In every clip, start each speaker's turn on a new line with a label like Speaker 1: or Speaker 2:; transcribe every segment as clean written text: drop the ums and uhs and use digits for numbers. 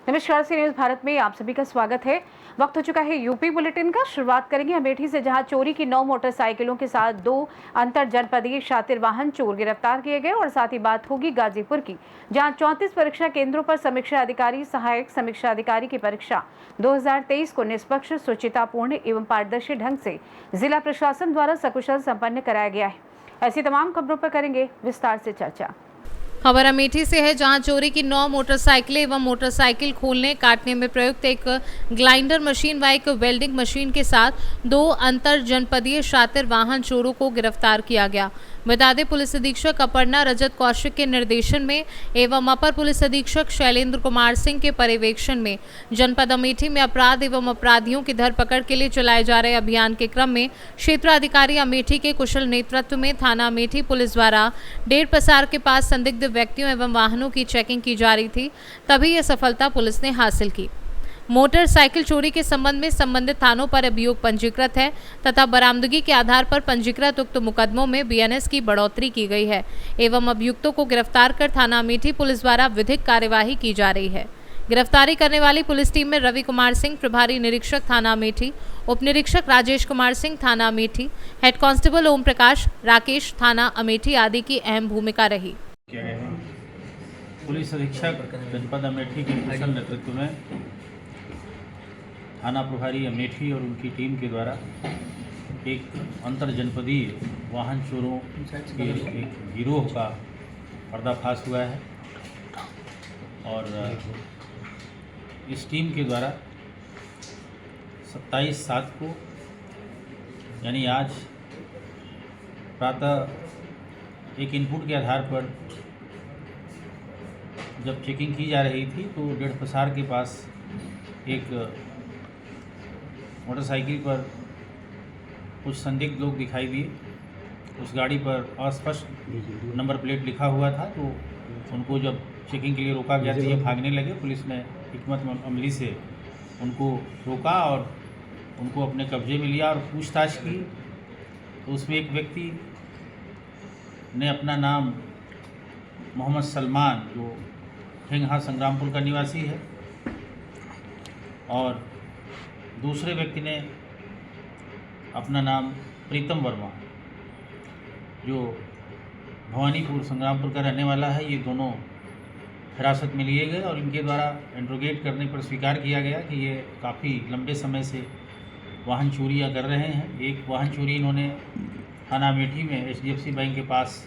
Speaker 1: नमस्कार, सी न्यूज़ भारत में आप सभी का स्वागत है। वक्त हो चुका है यूपी बुलेटिन का। शुरुआत करेंगे अमेठी से, जहां चोरी की 9 मोटरसाइकिलों के साथ 2 अंतर जनपदीय शातिर वाहन चोर गिरफ्तार किए गए। और साथ ही बात होगी गाजीपुर की, जहां 34 परीक्षा केंद्रों पर समीक्षा अधिकारी, सहायक समीक्षा अधिकारी की परीक्षा 2023 को निष्पक्ष, शुचितापूर्ण एवं पारदर्शी ढंग से जिला प्रशासन द्वारा सकुशल संपन्न कराया गया है। ऐसी तमाम खबरों पर करेंगे विस्तार से चर्चा।
Speaker 2: खबर अमेठी से है, जहां चोरी की 9 मोटरसाइकिलें एवं मोटरसाइकिल खोलने काटने में प्रयुक्त एक ग्राइंडर मशीन व एक वेल्डिंग मशीन के साथ 2 अंतर जनपदीय शातिर वाहन चोरों को गिरफ्तार किया गया। बता दें, पुलिस अधीक्षक अपर्णा रजत कौशिक के निर्देशन में एवं अपर पुलिस अधीक्षक शैलेंद्र कुमार सिंह के पर्यवेक्षण में जनपद अमेठी में अपराध एवं अपराधियों की धरपकड़ के लिए चलाए जा रहे अभियान के क्रम में क्षेत्राधिकारी अमेठी के कुशल नेतृत्व में थाना अमेठी पुलिस द्वारा डेढ़ पसार के पास संदिग्ध व्यक्तियों एवं वाहनों की चेकिंग की जा रही थी, तभी यह सफलता पुलिस ने हासिल की। मोटरसाइकिल चोरी के संबंध में संबंधित थानों पर अभियोग पंजीकृत है तथा बरामदगी के आधार पर पंजीकृत उक्त मुकदमों में बीएनएस की बढ़ोतरी की गई है एवं अभियुक्तों को गिरफ्तार कर थाना अमेठी पुलिस द्वारा विधिक कार्यवाही की जा रही है। गिरफ्तारी करने वाली पुलिस टीम में रवि कुमार सिंह, प्रभारी निरीक्षक थाना अमेठी, उप निरीक्षक राजेश कुमार सिंह थाना अमेठी, हेड कांस्टेबल ओम प्रकाश, राकेश थाना अमेठी आदि की अहम भूमिका रही।
Speaker 3: पुलिस अधीक्षक जनपद अमेठी के कुशल नेतृत्व में थाना प्रभारी अमेठी और उनकी टीम के द्वारा एक अंतर जनपदीय वाहन चोरों के एक गिरोह का पर्दाफाश हुआ है। और इस टीम के द्वारा 27/7 को यानी आज प्रातः एक इनपुट के आधार पर जब चेकिंग की जा रही थी तो डेढ़ पसार के पास एक मोटरसाइकिल पर कुछ संदिग्ध लोग दिखाई दिए। उस गाड़ी पर अस्पष्ट नंबर प्लेट लिखा हुआ था, तो उनको जब चेकिंग के लिए रोका गया तो ये भागने लगे। पुलिस ने हिकमत अमली से उनको रोका और उनको अपने कब्जे में लिया और पूछताछ की। तो उसमें एक व्यक्ति ने अपना नाम मोहम्मद सलमान, जो ठेंगहा संग्रामपुर का निवासी है, और दूसरे व्यक्ति ने अपना नाम प्रीतम वर्मा, जो भवानीपुर संग्रामपुर का रहने वाला है। ये दोनों हिरासत में लिए गए और इनके द्वारा इंट्रोगेट करने पर स्वीकार किया गया कि ये काफ़ी लंबे समय से वाहन चोरियाँ कर रहे हैं। एक वाहन चोरी इन्होंने थाना अमेठी में HDFC बैंक के पास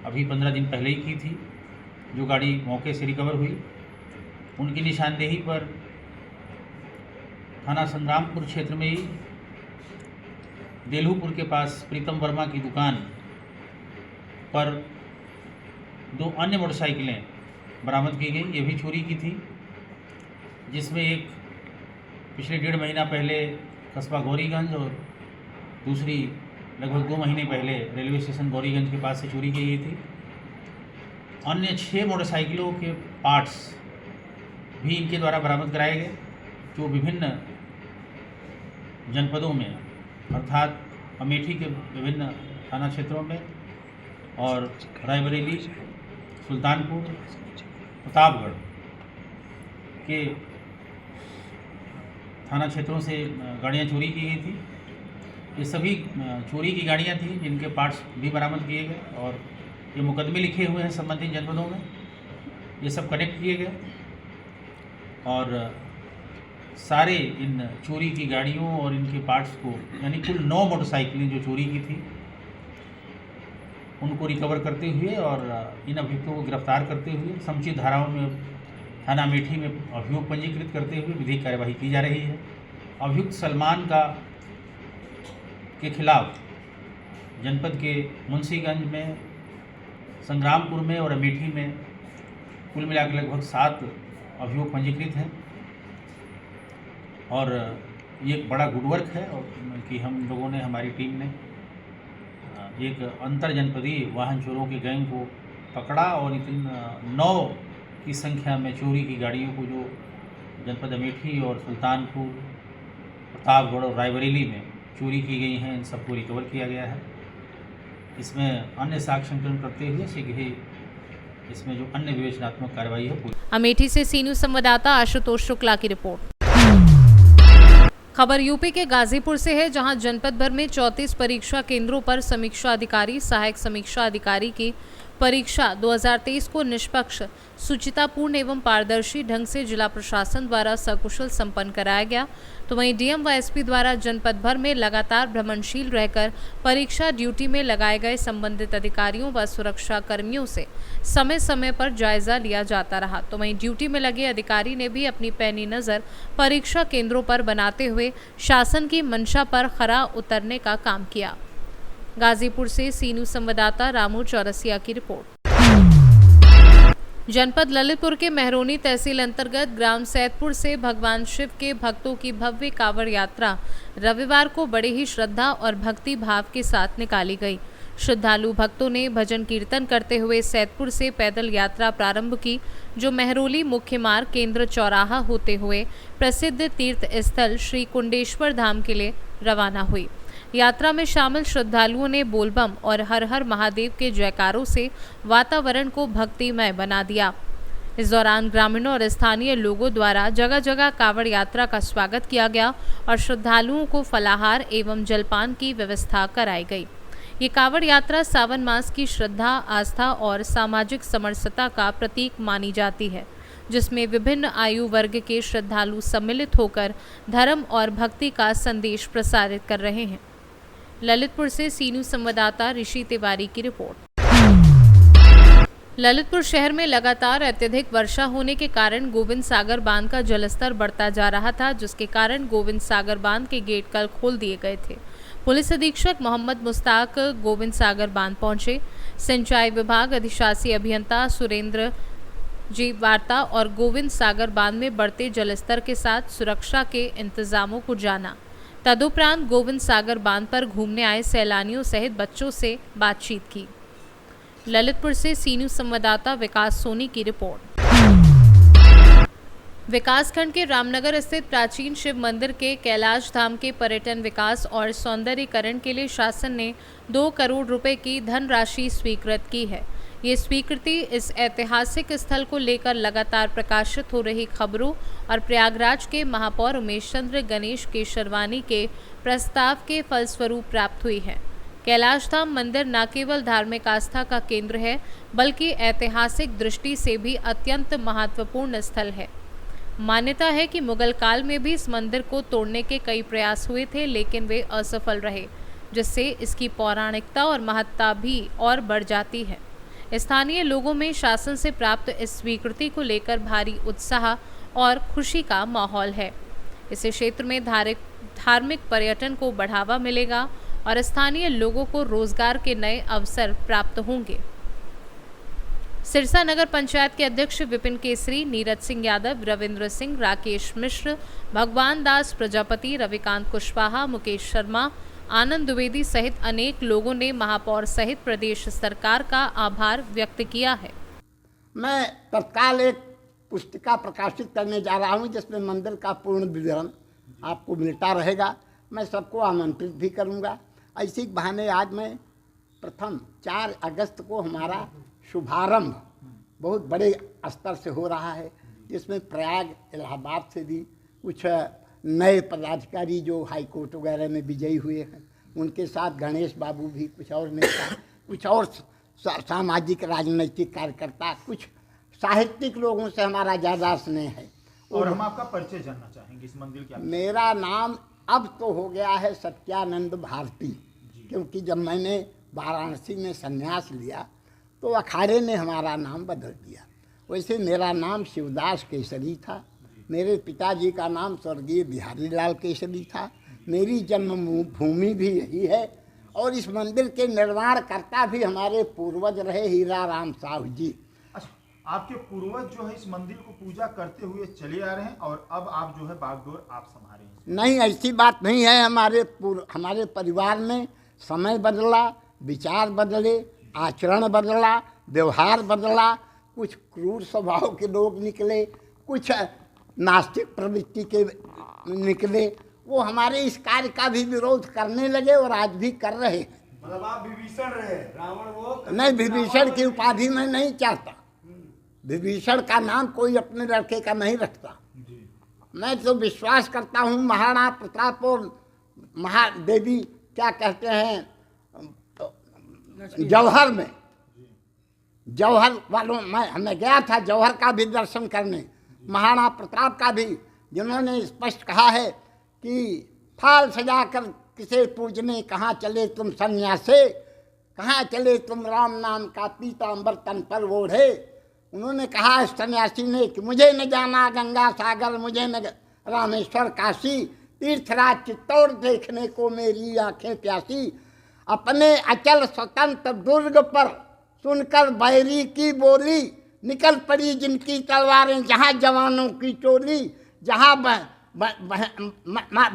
Speaker 3: अभी 15 दिन पहले ही की थी, जो गाड़ी मौके से रिकवर हुई। उनकी निशानदेही पर थाना संग्रामपुर क्षेत्र में ही देलूपुर के पास प्रीतम वर्मा की दुकान पर 2 अन्य मोटरसाइकिलें बरामद की गई। ये भी चोरी की थी, जिसमें एक पिछले 1.5 महीना पहले कस्बा गौरीगंज और दूसरी लगभग 2 महीने पहले रेलवे स्टेशन गौरीगंज के पास से चोरी की गई थी। अन्य 6 मोटरसाइकिलों के पार्ट्स भी इनके द्वारा बरामद कराए गए, जो विभिन्न जनपदों में अर्थात अमेठी के विभिन्न थाना क्षेत्रों में और रायबरेली, सुल्तानपुर, प्रतापगढ़ के थाना क्षेत्रों से गाड़ियां चोरी की गई थी। ये सभी चोरी की गाड़ियां थी जिनके पार्ट्स भी बरामद किए गए और ये मुकदमे लिखे हुए हैं संबंधित जनपदों में। ये सब कनेक्ट किए गए और सारे इन चोरी की गाड़ियों और इनके पार्ट्स को, यानी कुल 9 मोटरसाइकिलें जो चोरी की थी, उनको रिकवर करते हुए और इन अभियुक्तों को गिरफ्तार करते हुए समुचित धाराओं में थाना अमेठी में अभियोग पंजीकृत करते हुए विधिक कार्यवाही की जा रही है। अभियुक्त सलमान के खिलाफ जनपद के मुंशीगंज में, संग्रामपुर में और अमेठी में कुल मिलाकर लगभग 7 अभियोग पंजीकृत हैं। और ये एक बड़ा गुड वर्क है और कि हम लोगों ने, हमारी टीम ने एक अंतर जनपदीय वाहन चोरों के गैंग को पकड़ा और इतनी 9 की संख्या में चोरी की गाड़ियों को जो जनपद अमेठी और सुल्तानपुर, प्रतापगढ़ और रायबरेली में चोरी की गई हैं, इन सबको रिकवर किया गया है। इसमें अन्य साक्ष्य संकलन करते हुए शीघ्र ही इसमें जो अन्य विवेचनात्मक कार्रवाई है पूरी।
Speaker 2: अमेठी से सी न्यूज संवाददाता आशुतोष शुक्ला की रिपोर्ट। खबर यूपी के गाजीपुर से है, जहां जनपद भर में 34 परीक्षा केंद्रों पर समीक्षा अधिकारी, सहायक समीक्षा अधिकारी की परीक्षा 2023 को निष्पक्ष, शुचितापूर्ण एवं पारदर्शी ढंग से जिला प्रशासन द्वारा सकुशल संपन्न कराया गया। तो वहीं डीएम व एसपी द्वारा जनपद भर में लगातार भ्रमणशील रहकर परीक्षा ड्यूटी में लगाए गए संबंधित अधिकारियों व सुरक्षा कर्मियों से समय समय पर जायजा लिया जाता रहा। तो वहीं ड्यूटी में लगे अधिकारी ने भी अपनी पैनी नज़र परीक्षा केंद्रों पर बनाते हुए शासन की मंशा पर खरा उतरने का काम किया। गाजीपुर से सी न्यूज संवाददाता रामू चौरसिया की रिपोर्ट। जनपद ललितपुर के मेहरोनी तहसील अंतर्गत ग्राम सैदपुर से भगवान शिव के भक्तों की भव्य कांवड़ यात्रा रविवार को बड़े ही श्रद्धा और भक्ति भाव के साथ निकाली गई। श्रद्धालु भक्तों ने भजन कीर्तन करते हुए सैदपुर से पैदल यात्रा प्रारंभ की, जो मेहरोली मुख्य मार्ग केंद्र चौराहा होते हुए प्रसिद्ध तीर्थ स्थल श्री कुंडेश्वर धाम के लिए रवाना हुई। यात्रा में शामिल श्रद्धालुओं ने बोलबम और हर हर महादेव के जयकारों से वातावरण को भक्तिमय बना दिया। इस दौरान ग्रामीणों और स्थानीय लोगों द्वारा जगह जगह कांवड़ यात्रा का स्वागत किया गया और श्रद्धालुओं को फलाहार एवं जलपान की व्यवस्था कराई गई। ये कांवड़ यात्रा सावन मास की श्रद्धा, आस्था और सामाजिक समरसता का प्रतीक मानी जाती है, जिसमें विभिन्न आयु वर्ग के श्रद्धालु सम्मिलित होकर धर्म और भक्ति का संदेश प्रसारित कर रहे हैं। ललितपुर से सी न्यूज संवाददाता ऋषि तिवारी की रिपोर्ट। ललितपुर शहर में लगातार अत्यधिक वर्षा होने के कारण गोविंद सागर बांध का जलस्तर बढ़ता जा रहा था, जिसके कारण गोविंद सागर बांध के गेट कल खोल दिए गए थे। पुलिस अधीक्षक मोहम्मद मुश्ताक गोविंद सागर बांध पहुंचे। सिंचाई विभाग अधिशासी अभियंता सुरेंद्र जी वार्ता और गोविंद सागर बांध में बढ़ते जलस्तर के साथ सुरक्षा के इंतजामों को जाना। तदुपरांत गोविंद सागर बांध पर घूमने आए सैलानियों सहित बच्चों से बातचीत की। ललितपुर से सी न्यूज संवाददाता विकास सोनी की रिपोर्ट। विकासखंड के रामनगर स्थित प्राचीन शिव मंदिर के कैलाश धाम के पर्यटन विकास और सौंदर्यीकरण के लिए शासन ने 2 करोड़ रुपए की धनराशि स्वीकृत की है। ये स्वीकृति इस ऐतिहासिक स्थल को लेकर लगातार प्रकाशित हो रही खबरों और प्रयागराज के महापौर उमेश चंद्र गणेश केशरवानी के प्रस्ताव के फलस्वरूप प्राप्त हुई है। कैलाश धाम मंदिर न केवल धार्मिक आस्था का केंद्र है, बल्कि ऐतिहासिक दृष्टि से भी अत्यंत महत्वपूर्ण स्थल है। मान्यता है कि मुगल काल में भी इस मंदिर को तोड़ने के कई प्रयास हुए थे, लेकिन वे असफल रहे, जिससे इसकी पौराणिकता और महत्ता भी और बढ़ जाती है। स्थानीय लोगों में शासन से प्राप्त इस स्वीकृति को लेकर भारी उत्साह और खुशी का माहौल है। इस क्षेत्र में धार्मिक पर्यटन को बढ़ावा मिलेगा और स्थानीय लोगों को रोजगार के नए अवसर प्राप्त होंगे। सिरसा नगर पंचायत के अध्यक्ष विपिन केसरी, नीरज सिंह यादव, रविंद्र सिंह, राकेश मिश्र, भगवान दास प्रजापति, रविकांत कुशवाहा, मुकेश शर्मा, आनंद द्विवेदी सहित अनेक लोगों ने महापौर सहित प्रदेश सरकार का आभार व्यक्त किया है।
Speaker 4: मैं तत्काल एक पुस्तिका प्रकाशित करने जा रहा हूं, जिसमें मंदिर का पूर्ण विवरण आपको मिलता रहेगा। मैं सबको आमंत्रित भी करूंगा। ऐसी बहाने आज मैं प्रथम 4 अगस्त को हमारा शुभारंभ बहुत बड़े स्तर से हो रहा है, जिसमें प्रयाग, इलाहाबाद से भी कुछ नए पदाधिकारी जो हाई कोर्ट वगैरह में विजयी हुए हैं, उनके साथ गणेश बाबू भी, कुछ और नेता, कुछ और सामाजिक राजनीतिक कार्यकर्ता, कुछ साहित्यिक लोगों से हमारा ज़्यादा स्नेह है।
Speaker 5: और हम आपका परिचय जानना चाहेंगे इस मंदिर के।
Speaker 4: मेरा नाम अब तो हो गया है सत्यानंद भारती, क्योंकि जब मैंने वाराणसी में संन्यास लिया तो अखाड़े ने हमारा नाम बदल दिया। वैसे मेरा नाम शिवदास केसरी था। मेरे पिताजी का नाम स्वर्गीय बिहारी लाल केसरी था। मेरी जन्मभूमि भी यही है और इस मंदिर के निर्माणकर्ता भी हमारे पूर्वज रहे हीरा राम साहू जी।
Speaker 5: अच्छा, आपके पूर्वज जो है इस मंदिर को पूजा करते हुए चले आ रहे हैं और अब आप जो है बागडोर आप संभाले हैं?
Speaker 4: नहीं, ऐसी बात नहीं है। हमारे परिवार में समय बदला, विचार बदले, आचरण बदला, व्यवहार बदला। कुछ क्रूर स्वभाव के लोग निकले, कुछ नास्तिक प्रवृत्ति के निकले। वो हमारे इस कार्य का भी विरोध करने लगे और आज भी कर रहे हैं।
Speaker 6: मतलब आप विभीषण रहे, रावण वो
Speaker 4: नहीं, विभीषण की उपाधि मैं नहीं चाहता। विभीषण का नाम कोई अपने लड़के का नहीं रखता। मैं तो विश्वास करता हूँ महाराणा प्रताप और महादेवी क्या कहते हैं जौहर में, जौहर वालों मैं गया था जौहर का भी दर्शन करने, महाराणा प्रताप का भी, जिन्होंने स्पष्ट कहा है कि फाल सजाकर किसे पूजने, कहाँ चले तुम सन्यासे, कहाँ चले तुम राम नाम का पीतांबर तन पर ओढ़े। उन्होंने कहा सन्यासी ने कि मुझे न जाना गंगा सागर, मुझे न रामेश्वर काशी, तीर्थराज चित्तौड़ देखने को मेरी आंखें प्यासी। अपने अचल स्वतंत्र दुर्ग पर सुनकर बैरी की बोली, निकल पड़ी जिनकी तलवारें, जहाँ जवानों की टोली, जहाँ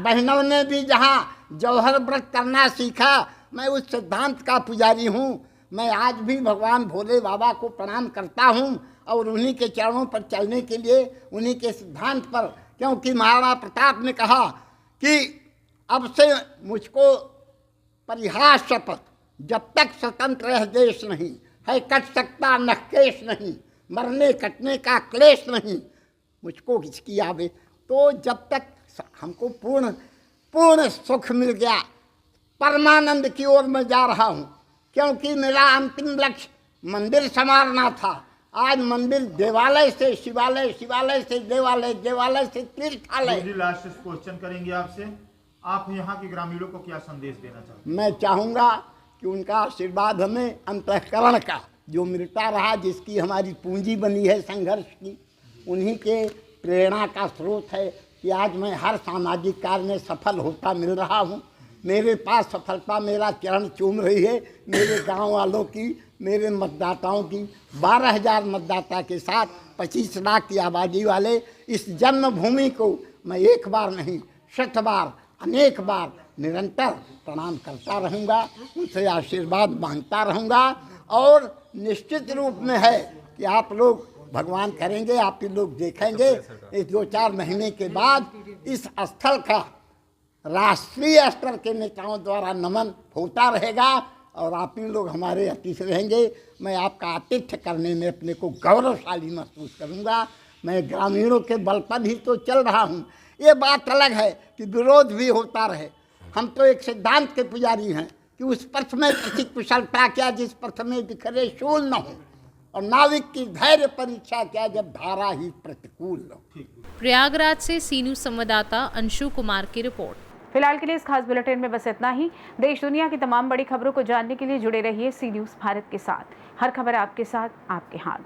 Speaker 4: बहनों ने भी जहाँ जौहर व्रत करना सीखा। मैं उस सिद्धांत का पुजारी हूँ। मैं आज भी भगवान भोले बाबा को प्रणाम करता हूँ और उन्हीं के चरणों पर चलने के लिए, उन्हीं के सिद्धांत पर, क्योंकि महाराणा प्रताप ने कहा कि अब से मुझको परिहास शपथ, जब तक स्वतंत्र यह देश नहीं है, कट सकता न केश नहीं, मरने कटने का क्लेश नहीं, मुझको किसकी आवे। तो जब तक हमको पूर्ण सुख मिल गया, परमानंद की ओर मैं जा रहा हूँ, क्योंकि मेरा अंतिम लक्ष्य मंदिर संवारना था। आज मंदिर देवालय से शिवालय, शिवालय से देवालय, देवालय से तीर्थालय।
Speaker 5: जी लास्ट क्वेश्चन करेंगे आपसे, आप यहाँ के ग्रामीणों को क्या संदेश देना चाहते हैं?
Speaker 4: मैं चाहूँगा कि उनका आशीर्वाद हमें अंतःकरण का जो मिलता रहा, जिसकी हमारी पूंजी बनी है संघर्ष की, उन्हीं के प्रेरणा का स्रोत है कि आज मैं हर सामाजिक कार्य में सफल होता मिल रहा हूँ। मेरे पास सफलता मेरा चरण चूम रही है, मेरे गांव वालों की, मेरे मतदाताओं की। 12,000 मतदाता के साथ 25 लाख की आबादी वाले इस जन्मभूमि को मैं एक बार नहीं, 100 बार, अनेक बार निरंतर प्रणाम करता रहूँगा, उनसे आशीर्वाद मांगता रहूँगा। और निश्चित रूप में है कि आप लोग भगवान करेंगे, आप ही लोग देखेंगे, इस 2-4 महीने के बाद इस स्थल का राष्ट्रीय स्तर के नेताओं द्वारा नमन होता रहेगा और आप ही लोग हमारे अतिथि रहेंगे। मैं आपका आतिथ्य करने में अपने को गौरवशाली महसूस करूंगा। मैं ग्रामीणों के बल पर ही तो चल रहा हूं। ये बात अलग है कि विरोध भी होता रहे। हम तो एक सिद्धांत के पुजारी हैं कि उस पथ में किसी कुशलता क्या जिस पथ में बिखरे शूल न हो, और नाविक की धैर्य परीक्षा क्या जब धारा ही प्रतिकूल न हो।
Speaker 2: प्रयागराज से सी न्यूज़ संवाददाता अंशु कुमार की रिपोर्ट।
Speaker 1: फिलहाल के लिए इस खास बुलेटिन में बस इतना ही। देश दुनिया की तमाम बड़ी खबरों को जानने के लिए जुड़े रहिए सी न्यूज़ भारत के साथ। हर खबर आपके साथ, आपके हाथ।